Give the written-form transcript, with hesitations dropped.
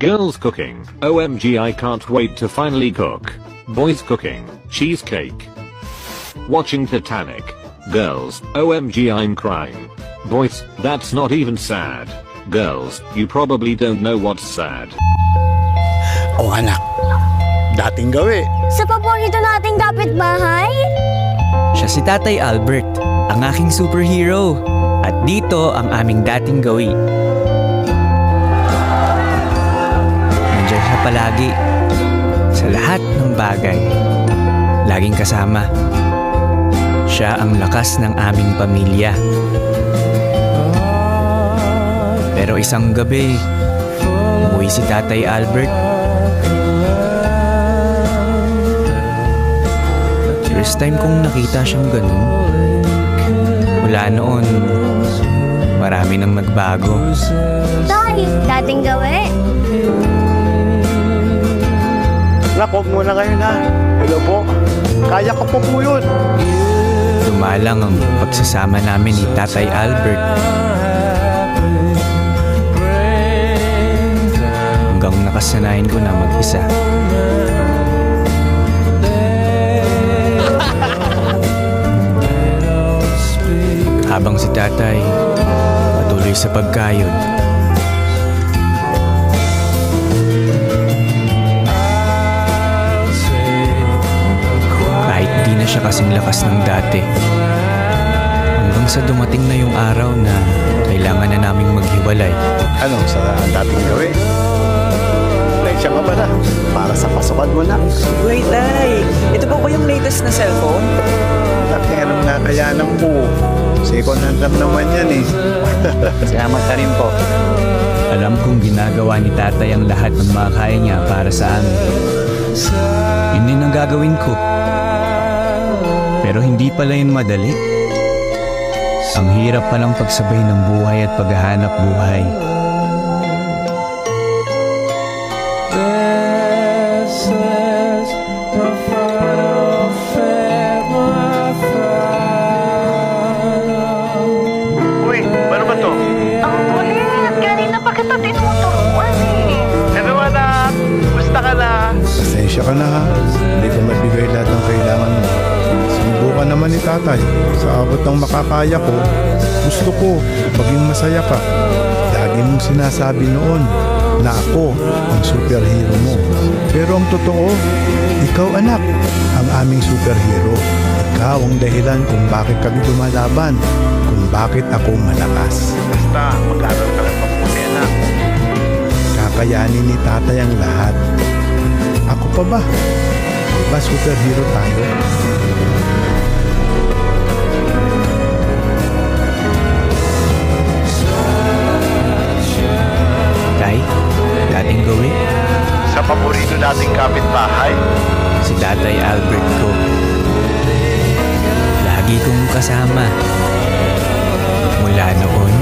Girls cooking, OMG I can't wait to finally cook. Boys cooking, cheesecake. Watching Titanic. Girls, OMG I'm crying. Boys, that's not even sad. Girls, you probably don't know what's sad. O anak, dating gawi. Sa paborito nating kapitbahay? Siya si Tatay Albert, ang aking superhero. At dito ang aming dating gawi. Nandiyan siya palagi. Sa lahat ng bagay. Laging kasama. Siya ang lakas ng aming pamilya. Pero isang gabi, umuwi si Tatay Albert. First time kong nakita siyang ganun. Mula noon, marami nang nagbago. Tay, dating gawi. Anak, huwag muna kayo na. Hello po. Kaya ko po yun. Dumalang ang pagsasama namin ni Tatay Albert. Hanggang nakasanayan ko na mag-isa. Habang si Tatay patuloy sa pagkayod. Kahit di na siya kasing lakas ng dati. Hanggang sa dumating na yung araw na kailangan na naming maghiwalay. Ano, sa dating gawi? Leksya ka ba na? Para sa pasukan mo na. Wait, ay! Ito po ba yung latest na cellphone? Meron nga kaya ng po. Second hand lang naman yan eh. Salamat ka rin po. Alam kong ginagawa ni Tatay ang lahat ng makakaya niya para sa amin. Yun din ang gagawin ko. Pero hindi pala yun madali. Ang hirap palang pagsabay ng buhay at paghahanap buhay. Uy, ano ba to? Ang kulit! Kanina pa kita tinuturuan eh. Hello anak! Gusto ka na? Pasensya ka na ha. Hindi ko mabigay lahat ng kailangan mo. Sinubukan naman ni tatay. Sa abot ng makakaya ko, gusto ko maging masaya ka. Lagi mong sinasabi noon na ako ang superhero mo. Pero ang totoo, ikaw anak, ang aming superhero. Ikaw ang dahilan kung bakit kami lumalaban, kung bakit ako malakas. Basta, mag-aral ka lang mabuti anak. Kakayanin ni tatay ang lahat. Ako pa ba? Diba superhero tayo? Tay, dating gawin. Sa paborito nating kapitbahay. Si Tatay Albert ko. Lagi kong kasama. Mula noon,